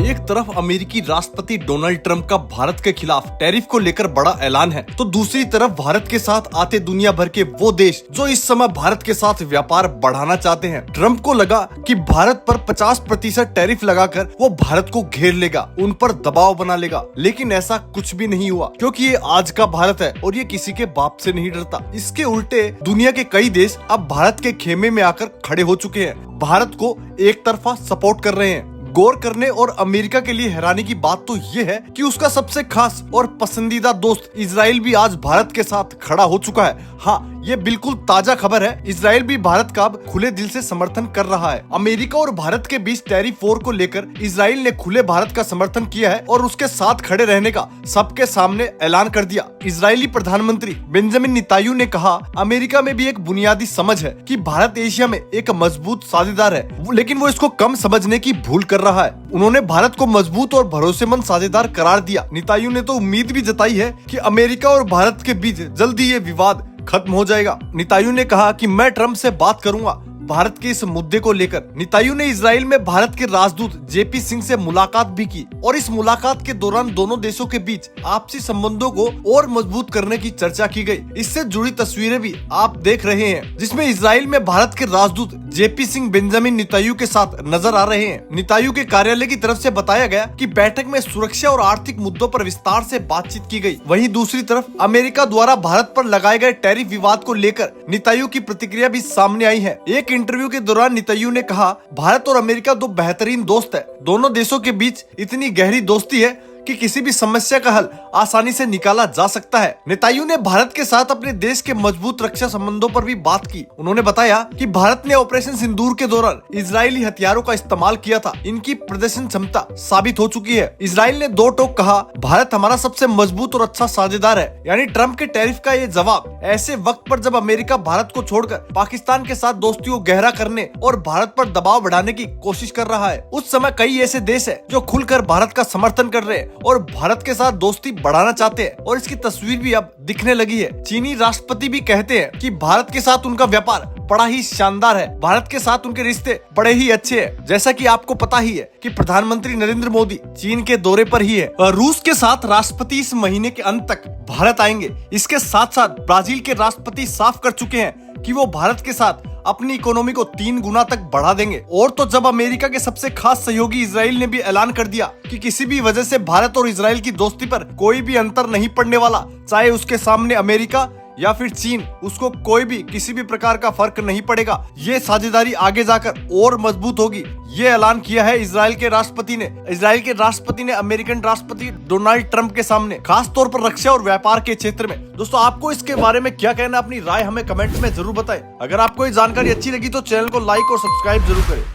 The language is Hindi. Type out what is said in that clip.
एक तरफ अमेरिकी राष्ट्रपति डोनाल्ड ट्रंप का भारत के खिलाफ टैरिफ को लेकर बड़ा ऐलान है, तो दूसरी तरफ भारत के साथ आते दुनिया भर के वो देश जो इस समय भारत के साथ व्यापार बढ़ाना चाहते हैं। ट्रंप को लगा कि भारत पर 50% टैरिफ लगाकर वो भारत को घेर लेगा, उन पर दबाव बना लेगा, लेकिन ऐसा कुछ भी नहीं हुआ, क्योंकि ये आज का भारत है और ये किसी के बाप से नहीं डरता। इसके उल्टे दुनिया के कई देश अब भारत के खेमे में आकर खड़े हो चुके हैं, भारत को एक तरफा सपोर्ट कर रहे हैं। गौर करने और अमेरिका के लिए हैरानी की बात तो ये है कि उसका सबसे खास और पसंदीदा दोस्त इजराइल भी आज भारत के साथ खड़ा हो चुका है। हाँ, ये बिल्कुल ताजा खबर है। इजराइल भी भारत का अब खुले दिल से समर्थन कर रहा है। अमेरिका और भारत के बीच टैरिफ वॉर को लेकर इजराइल ने खुले भारत का समर्थन किया है और उसके साथ खड़े रहने का सबके सामने ऐलान कर दिया। इजरायली प्रधानमंत्री बेंजामिन नेतन्याहू ने कहा, अमेरिका में भी एक बुनियादी समझ है कि भारत एशिया में एक मजबूत साझेदार है, लेकिन वो इसको कम समझने की भूल कर रहा है। उन्होंने भारत को मजबूत और भरोसेमंद साझेदार करार दिया। नेतन्याहू ने तो उम्मीद भी जताई है कि अमेरिका और भारत के बीच जल्दी ये विवाद खत्म हो जाएगा। नेतन्याहू ने कहा कि मैं ट्रंप से बात करूंगा भारत के इस मुद्दे को लेकर। नेतन्याहू ने इजराइल में भारत के राजदूत जेपी सिंह से मुलाकात भी की और इस मुलाकात के दौरान दोनों देशों के बीच आपसी संबंधों को और मजबूत करने की चर्चा की गई। इससे जुड़ी तस्वीरें भी आप देख रहे हैं, जिसमें इजराइल में भारत के राजदूत जेपी सिंह बेंजामिन नेतन्याहू के साथ नजर आ रहे हैं। नेतन्याहू के कार्यालय की तरफ से बताया गया कि बैठक में सुरक्षा और आर्थिक मुद्दों पर विस्तार से बातचीत की गई। वहीं दूसरी तरफ अमेरिका द्वारा भारत पर लगाए गए टैरिफ विवाद को लेकर नेतन्याहू की प्रतिक्रिया भी सामने आई है। एक इंटरव्यू के दौरान नेतन्याहू ने कहा, भारत और अमेरिका दो बेहतरीन दोस्त है। दोनों देशों के बीच इतनी गहरी दोस्ती है कि किसी भी समस्या का हल आसानी से निकाला जा सकता है। नेतन्याहू ने भारत के साथ अपने देश के मजबूत रक्षा संबंधों पर भी बात की। उन्होंने बताया कि भारत ने ऑपरेशन सिंदूर के दौरान इजरायली हथियारों का इस्तेमाल किया था, इनकी प्रदर्शन क्षमता साबित हो चुकी है। इजराइल ने दो टोक कहा, भारत हमारा सबसे मजबूत और अच्छा साझेदार है। यानी ट्रंप के टैरिफ का ये जवाब ऐसे वक्त पर जब अमेरिका भारत को छोड़कर पाकिस्तान के साथ दोस्ती को गहरा करने और भारत पर दबाव बढ़ाने की कोशिश कर रहा है। उस समय कई ऐसे देश है जो खुलकर भारत का समर्थन कर रहे हैं और भारत के साथ दोस्ती बढ़ाना चाहते हैं, और इसकी तस्वीर भी अब दिखने लगी है। चीनी राष्ट्रपति भी कहते हैं कि भारत के साथ उनका व्यापार बड़ा ही शानदार है, भारत के साथ उनके रिश्ते बड़े ही अच्छे हैं। जैसा कि आपको पता ही है कि प्रधानमंत्री नरेंद्र मोदी चीन के दौरे पर ही है। रूस के साथ राष्ट्रपति इस महीने के अंत तक भारत आएंगे। इसके साथ साथ ब्राजील के राष्ट्रपति साफ कर चुके हैं कि वो भारत के साथ अपनी इकोनॉमी को 3 गुना तक बढ़ा देंगे। और तो जब अमेरिका के सबसे खास सहयोगी इजराइल ने भी ऐलान कर दिया कि किसी भी वजह से भारत और इजराइल की दोस्ती पर कोई भी अंतर नहीं पड़ने वाला, चाहे उसके सामने अमेरिका या फिर चीन, उसको कोई भी किसी भी प्रकार का फर्क नहीं पड़ेगा। ये साझेदारी आगे जाकर और मजबूत होगी, ये ऐलान किया है इजराइल के राष्ट्रपति ने। इजराइल के राष्ट्रपति ने अमेरिकन राष्ट्रपति डोनाल्ड ट्रंप के सामने, खास तौर पर रक्षा और व्यापार के क्षेत्र में। दोस्तों, आपको इसके बारे में क्या कहना, अपनी राय हमें कमेंट में जरूर बताएं। अगर आपको ये जानकारी अच्छी लगी तो चैनल को लाइक और सब्सक्राइब जरूर करें।